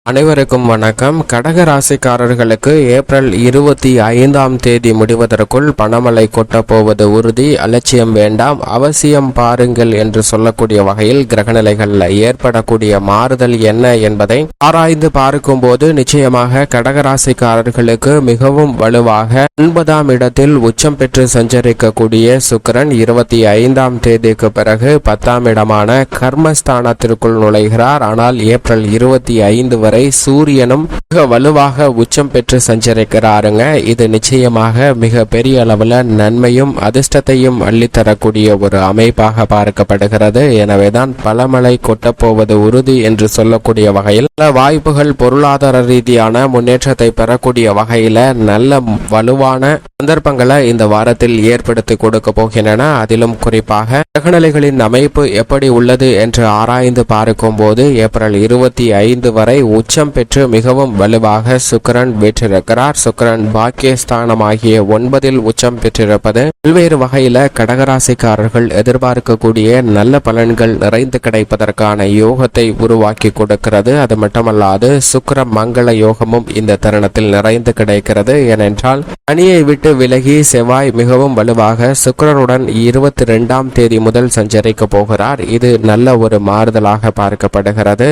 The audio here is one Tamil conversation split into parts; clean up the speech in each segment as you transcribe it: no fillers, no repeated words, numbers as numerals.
அனைவருக்கும் வணக்கம். கடக ராசிக்காரர்களுக்கு ஏப்ரல் 25ஆம் தேதி முடிவதற்குள் பணமழை கொட்டப்போவது உறுதி. அலட்சியம் வேண்டாம், அவசியம் பாருங்கள் என்று சொல்லக்கூடிய வகையில் கிரகநிலைகளில் ஏற்படக்கூடிய மாறுதல் என்ன என்பதை ஆராய்ந்து பார்க்கும் போது நிச்சயமாக கடகராசிக்காரர்களுக்கு மிகவும் வலுவாக 9ஆம் இடத்தில் உச்சம் பெற்று சஞ்சரிக்கக்கூடிய சுக்கிரன் 25ஆம் தேதிக்கு பிறகு 10ஆம் இடமான கர்மஸ்தானத்திற்குள் நுழைகிறார். ஆனால் ஏப்ரல் 25 வரை சூரியனும் மிக வலுவாக உச்சம் பெற்று சஞ்சரிக்கிறாருங்க. இது நிச்சயமாக மிக பெரிய அளவில் நன்மையும் அதிர்ஷ்டத்தையும் அள்ளித்தரக்கூடிய ஒரு அமைப்பாக பார்க்கப்படுகிறது. எனவேதான் பலமழை கொட்டப்போவது உறுதி என்று சொல்லக்கூடிய வகையில் பல வாய்ப்புகள் பொருளாதார ரீதியான முன்னேற்றத்தை பெறக்கூடிய வகையில நல்ல வலுவான சந்தர்ப்பங்களை இந்த வாரத்தில் ஏற்படுத்தி கொடுக்க போகின்றன. அதிலும் குறிப்பாக கிரகநிலைகளின் அமைப்பு எப்படி உள்ளது என்று ஆராய்ந்து பார்க்கும் போது ஏப்ரல் 25 வரை உச்சம் பெற்று மிகவும் வலுவாக சுக்கிரன் வீற்றிருக்கிறார். சுக்கிரன் பாக்கியஸ்தானமாகிய 9இல் உச்சம் பெற்றிருப்பது பல்வேறு வகையில கடகராசிக்காரர்கள் எதிர்பார்க்கக்கூடிய நல்ல பலன்கள் நிறைந்து கிடைப்பதற்கான யோகத்தை உருவாக்கி கொடுக்கிறது. அது மட்டுமல்லாது சுக்கிர மங்கள யோகமும் இந்த தருணத்தில் நிறைந்து கிடைக்கிறது. ஏனென்றால் அணியை விட்டு விலகி செவ்வாய் மிகவும் வலுவாக சுக்கிரனுடன் 22ஆம் தேதி முதல் சஞ்சரிக்க போகிறார். இது நல்ல ஒரு மாறுதலாக பார்க்கப்படுகிறது.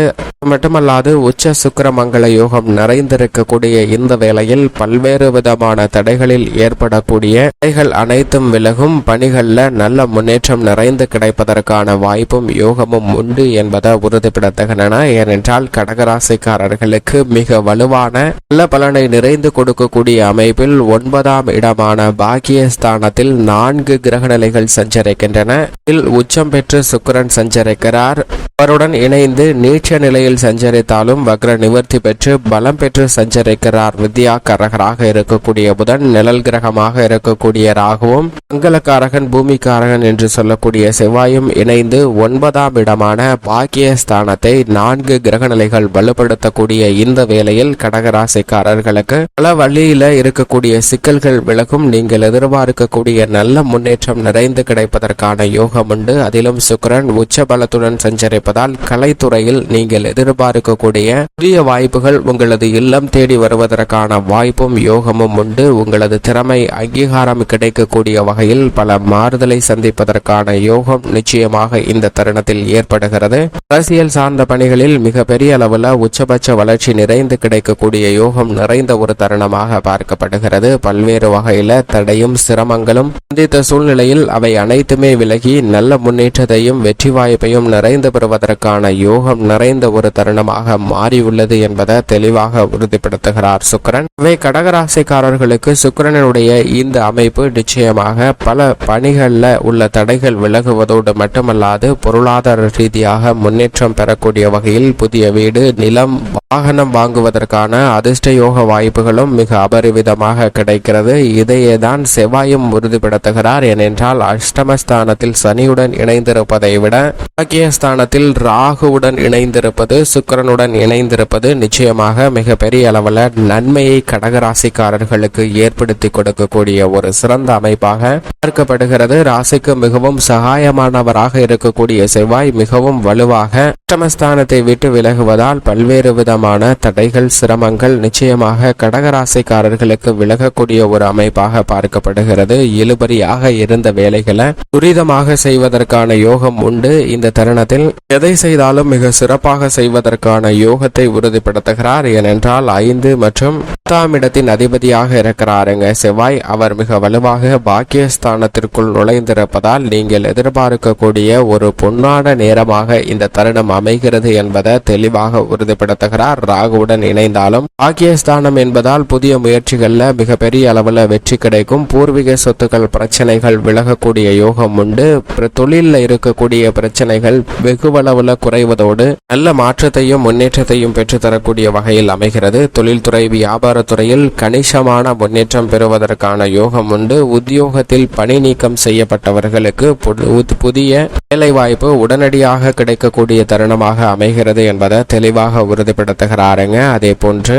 மட்டுமல்லாது உச்ச சுக்கிர மங்கள யோகம் நிறைந்திருக்கக்கூடிய இந்த வேளையில் பல்வேறு விதமான தடைகளில் ஏற்படக்கூடிய தடைகள் அனைத்தும் விலகும். பணிகள்ல நல்ல முன்னேற்றம் நிறைந்து கிடைப்பதற்கான வாய்ப்பும் யோகமும் உண்டு என்பதை உறுதிப்படுத்துகின்றன. ஏனென்றால் கடகராசிக்காரர்களுக்கு மிக வலுவான நல்ல பலனை நிறைந்து கொடுக்கக்கூடிய அமைப்பில் 9ஆம் இடமான பாக்கியஸ்தானத்தில் 4 கிரகநிலைகள் சஞ்சரிக்கின்றன. இதில் உச்சம் பெற்று சுக்கிரன் சஞ்சரிக்கிறார். அவருடன் இணைந்து நீச்ச நிலையில் சஞ்சரித்தாலும் வக்ர நிவர்த்தி பெற்று பலம் பெற்று சஞ்சரிக்கிறார் வித்யாகாரகராக இருக்கக்கூடிய புதன். நிழல் கிரகமாக இருக்கக்கூடிய ராகுவும் மங்களக்காரகன் பூமிக்காரகன் என்று சொல்லக்கூடிய செவ்வாயும் இணைந்து 9ஆம் இடமான பாக்கியஸ்தானத்தை 4 கிரகநிலைகள் வலுப்படுத்தக்கூடிய இந்த வேளையில் கடகராசிக்காரர்களுக்கு பல வழியில இருக்கக்கூடிய சிக்கல்கள் விலகும். நீங்கள் எதிர்பார்க்கக்கூடிய நல்ல முன்னேற்றம் நிறைந்து கிடைப்பதற்கான யோகம் உண்டு. அதிலும் சுக்கிரன் உச்ச பலத்துடன் சஞ்சரிப்பதால் கலைத்துறையில் நீங்கள் எதிர்பார்க்கக்கூடிய புதிய வாய்ப்புகள் உங்களது இல்லம் தேடி வருவதற்கான வாய்ப்பும் யோகமும் உண்டு. உங்களது திறமை அங்கீகாரம் கிடைக்கக்கூடிய வகையில் பல மாறுதலை சந்திப்பதற்கான யோகம் நிச்சயமாக இந்த தருணத்தில் ஏற்படுகிறது. அரசியல் சார்ந்த பணிகளில் மிக பெரிய அளவில் உச்சபட்ச வளர்ச்சி நிறைந்து கிடைக்கக்கூடிய யோகம் நிறைந்த ஒரு தருணமாக பார்க்கப்படுகிறது. பல்வேறு வகையில தடையும் சிரமங்களும் சந்தித்த சூழ்நிலையில் அவை அனைத்துமே விலகி நல்ல முன்னேற்றத்தையும் வெற்றி வாய்ப்பையும் நிறைந்து பெறுவதற்கான யோகம் நிறைந்த ஒரு தருணமாக மாறியுள்ளது என்பதை தெளிவாக உறுதிப்படுத்துகிறார் சுக்கிரன். இவை கடகராசிக்காரர்களுக்கு சுக்கிரனுடைய இந்த அமைப்பு நிச்சயமாக பல பணிகள்ல உள்ள தடைகள் விலகுவதோடு மட்டுமல்லாது பொருளாதார ரீதியாக முன்னேற்றம் பெறக்கூடிய வகையில் புதிய வீடு, நிலம், வாகனம் வாங்குவதற்கான அதிர்ஷ்ட யோக வாய்ப்புகளும் மிக அபரிவிதமாக கிடைக்கிறது. இதையேதான் செவ்வாயும் உறுதிப்படுத்துகிறார். ஏனென்றால் அஷ்டமஸ்தானத்தில் சனியுடன் இணைந்திருப்பதை விட பாக்கியஸ்தானத்தில் ராகுவுடன் இணைந்திருப்பது, சுக்கிரனுடன் இணைந்திருப்பது நிச்சயமாக மிக பெரிய அளவில் நன்மையை கடகராசிக்காரர்களுக்கு ஏற்படுத்தி கொடுக்கக்கூடிய ஒரு சிறந்த அமைப்பாக பார்க்கப்படுகிறது. ராசிக்கு மிகவும் சகாயமானவராக இருக்கக்கூடிய செவ்வாய் மிகவும் வலுவாக அஷ்டமஸ்தானத்தை விட்டு விலகுவதால் பல்வேறு விதமான தடைகள், சிரமங்கள் நிச்சயமாக கடகராசிக்காரர்களுக்கு விலகக்கூடிய ஒரு அமைப்பாக பார்க்கப்படுகிறது. இழுபறியாக இருந்த வேலைகளை துரிதமாக செய்வதற்கான யோகம் உண்டு. இந்த தருணத்தில் எதை செய்தாலும் மிக சிறப்பாக செய்வதற்கான யோகத்தை உறுதிப்படுத்துகிறார். ஏனென்றால் 5 மற்றும் 10ஆம் இடத்தின் அதிபதியாக இருக்கிறாருங்க செவ்வாய். அவர் மிக வலுவாக பாக்கியஸ்தானத்திற்குள் நுழைந்திருப்பதால் நீங்கள் எதிர்பார்க்கக்கூடிய ஒரு பொன்னான நேரமாக இந்த தருணம் அமைகிறது என்பதை தெளிவாக உறுதிப்படுத்துகிறார். ராகுவுடன் இணைந்தாலும் பாக்கியஸ்தானம் என்பதால் புதிய முயற்சிகள்ல மிகப்பெரிய அளவில் வெற்றி கிடைக்கும். பூர்வீக சொத்துக்கள் பிரச்சனைகள் விலகக்கூடிய யோகம் உண்டு. தொழிலில் இருக்கக்கூடிய பிரச்சனைகள் வெகுவளவுல குறைவதோடு நல்ல மாற்றத்தையும் முன்னேற்றத்தையும் பெற்றுத்தரக்கூடிய வகையில் அமைகிறது. தொழில்துறை, வியாபாரத்துறையில் கணிசமான முன்னேற்றம் பெறுவதற்கான யோகம் உண்டு. உத்தியோகத்தில் பணி நீக்கம் செய்யப்பட்டவர்களுக்கு புதிய வேலை வாய்ப்பு உடனடியாக கிடைக்கக்கூடிய தருணமாக அமைகிறது என்பதை தெளிவாக உறுதிப்படுத்துகிறாருங்க. அதே போன்று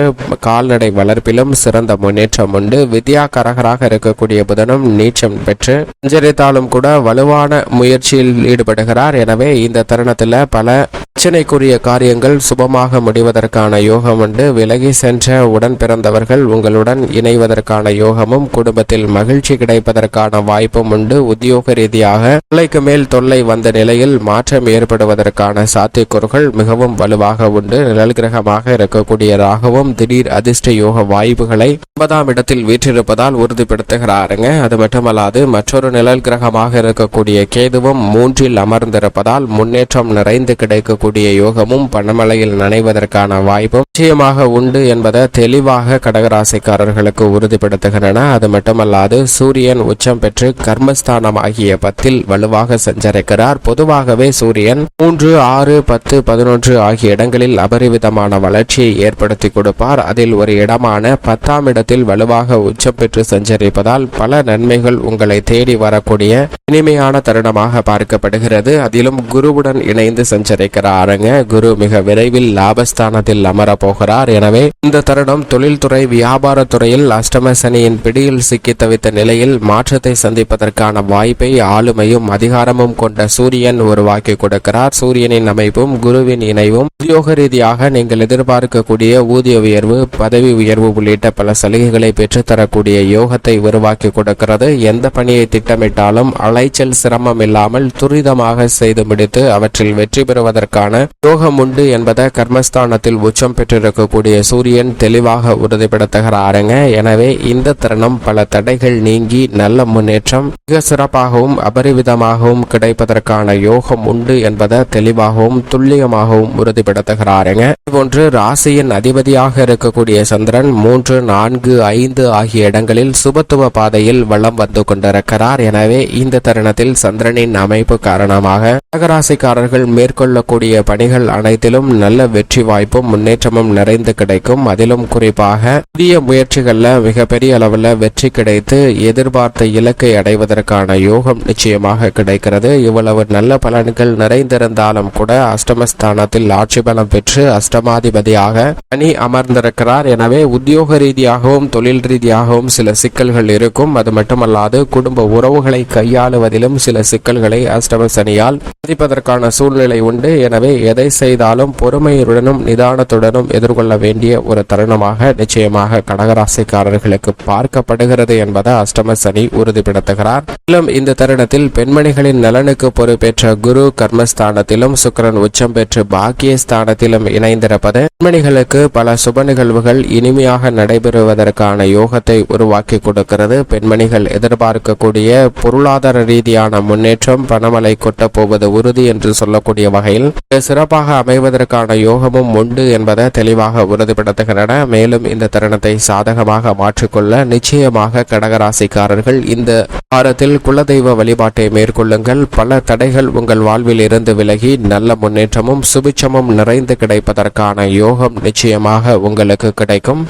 கால்நடை வளர்ப்பிலும் சிறந்த முன்னேற்றம் உண்டு. வித்யாகாரகராக இருக்கக்கூடிய புதனும் நீச்சம் பெற்று சஞ்சரித்தாலும் கூட வலுவான முயற்சியில் ஈடுபடுகிறார். எனவே இந்த தருணத்தில் குடும்பத்துல பல பிரச்சனைக்குரிய காரியங்கள் சுபமாக முடிவதற்கான யோகம் உண்டு. விலகி சென்ற உடன் பிறந்தவர்கள் உங்களுடன் இணைவதற்கான யோகமும் குடும்பத்தில் மகிழ்ச்சி கிடைப்பதற்கான வாய்ப்பும் உண்டு. உத்தியோக ரீதியாக தொல்லைக்கு மேல் தொல்லை வந்த நிலையில் மாற்றம் ஏற்படுவதற்கான சாத்தியக்கூறுகள் மிகவும் வலுவாக உண்டு. நிழல் கிரகமாக இருக்கக்கூடிய ராகுவும் திடீர் அதிர்ஷ்ட யோக வாய்ப்புகளை 9ஆம் இடத்தில் வீற்றிருப்பதால் உறுதிப்படுத்துகிறாருங்க. அது மட்டுமல்லாது மற்றொரு நிழல் கிரகமாக இருக்கக்கூடிய கேதுவும் 3இல் அமர்ந்திருப்பதால் முன்னேற்றம் நிறைந்து கிடைக்கக்கூடிய யோகமும் பணமழையில் நனைவதற்கான வாய்ப்பும் நிச்சயமாக உண்டு என்பதை தெளிவாக கடகராசிக்காரர்களுக்கு உறுதிப்படுத்துகின்றன. அது மட்டுமல்லாது சூரியன் உச்சம் பெற்று கர்மஸ்தானம் ஆகிய 10இல் வலுவாக சஞ்சரிக்கிறார். பொதுவாகவே சூரியன் 3, 6, 10, 11 ஆகிய இடங்களில் அபரிவிதமான வளர்ச்சியை ஏற்படுத்தி கொடுப்பார். அதில் ஒரு இடமான 10ஆம் இடத்தில் வலுவாக உச்சம் பெற்று சஞ்சரிப்பதால் பல நன்மைகள் உங்களை தேடி வரக்கூடிய இனிமையான தருணமாக பார்க்கப்படுகிறது. அதிலும் குருவுடன் இணைந்து சஞ்சரிக்கிறாருங்க. குரு மிக விரைவில் லாபஸ்தானத்தில் அமரப் போகிறார். எனவே இந்த தருணம் தொழில்துறை வியாபாரத்துறையில் அஷ்டம சனியின் பிடியில் சிக்கி தவித்த நிலையில் மாற்றத்தை சந்திப்பதற்கான வாய்ப்பை ஆளுமையும் அதிகாரமும் கொண்ட சூரியன் உருவாக்கி கொடுக்கிறார். சூரியனின் அமைப்பும் குருவின் இணைவும் உத்தியோக ரீதியாக நீங்கள் எதிர்பார்க்கக்கூடிய ஊதிய உயர்வு, பதவி உயர்வு உள்ளிட்ட பல சலுகைகளை பெற்றுத்தரக்கூடிய யோகத்தை உருவாக்கி கொடுக்கிறது. எந்த பணியை திட்டமிட்டாலும் அலைச்சல் சிரமம் இல்லாமல் துரிதமாக செய்து முடித்து அவற்றில் வெற்றி பெறுவதற்கான யோகம் உண்டு என்பதை கர்மஸ்தானத்தில் உச்சம் பெற்றிருக்கக்கூடிய சூரியன் தெளிவாக உறுதிப்படுத்துகிறாருங்க. எனவே இந்த தருணம் பல தடைகள் நீங்கி நல்ல முன்னேற்றம் மிக சிறப்பாகவும் அபரிவிதமாகவும் கிடைப்பதற்கான யோகம் உண்டு என்பதை தெளிவாகவும் துல்லியமாகவும் உறுதிப்படுத்துகிறாருங்க. இதுபோன்று ராசியின் அதிபதியாக இருக்கக்கூடிய சந்திரன் 3, 4, 5 ஆகிய இடங்களில் சுபத்துவ பாதையில் வலம் வந்து கொண்டிருக்கிறார். எனவே இந்த தருணத்தில் சந்திரனின் அமைப்பு காரணமாக கடகராசிக்காரர்கள் மேற்கொள்ளக்கூடிய பணிகள் அனைத்திலும் நல்ல வெற்றி வாய்ப்பும் முன்னேற்றமும் நிறைந்து கிடைக்கும். அதிலும் குறிப்பாக புதிய முயற்சிகள்ல மிகப்பெரிய அளவில் வெற்றி கிடைத்து எதிர்பார்த்த இலக்கை அடைவதற்கான யோகம் நிச்சயமாக கிடைக்கிறது. இவ்வளவு நல்ல பலன்கள் நிறைந்திருந்தாலும் கூட அஷ்டமஸ்தானத்தில் ஆட்சி பலம் பெற்று அஷ்டமாதிபதியாக சனி அமர்ந்திருக்கிறார். எனவே உத்தியோக ரீதியாகவும் தொழில் ரீதியாகவும் சில சிக்கல்கள் இருக்கும். அது மட்டுமல்லாது குடும்ப உறவுகளை கையாளுவதிலும் சில சிக்கல்களை அஷ்டம சனியால் சந்திப்பதற்கான சூழ்நிலை உண்டு. எனவே எதை செய்தாலும் பொறுமையுடனும் நிதானத்துடனும் எதிர்கொள்ள வேண்டிய ஒரு தருணமாக நிச்சயமாக கடகராசிக்காரர்களுக்கு பார்க்கப்படுகிறது என்பதை அஷ்டம சனி உறுதிப்படுத்துகிறார். மேலும் இந்த தருணத்தில் பெண்மணிகளின் நலனுக்கு பொறுப்பேற்ற குரு கர்மஸ்தானத்திலும் சுக்கிரன் உச்சம் பெற்று பாக்கிய ஸ்தானத்திலும் இணைந்திருப்பது பெண்மணிகளுக்கு பல சுப நிகழ்வுகள் இனிமையாக நடைபெறுவதற்கான யோகத்தை உருவாக்கி கொடுக்கிறது. பெண்மணிகள் எதிர்பார்க்கக்கூடிய பொருளாதார ரீதியான முன்னேற்றம் பணமழை கொட்டப் போவது உறுதி என்று சொல்லக்கூடிய வகையில் சிறப்பாக அமைவதற்கான யோகமும் உண்டு என்பதை தெளிவாக உறுதிப்படுத்துகின்றன. மேலும் இந்த தருணத்தை சாதகமாக மாற்றிக்கொள்ள நிச்சயமாக கடகராசிக்காரர்கள் இந்த வாரத்தில் குலதெய்வ வழிபாட்டை மேற்கொள்ளுங்கள். பல தடைகள் உங்கள் வாழ்வில் இருந்து விலகி நல்ல முன்னேற்றமும் சுபிட்சமும் நிறைந்து கிடைப்பதற்கான யோகம் நிச்சயமாக உங்களுக்கு கிடைக்கும்.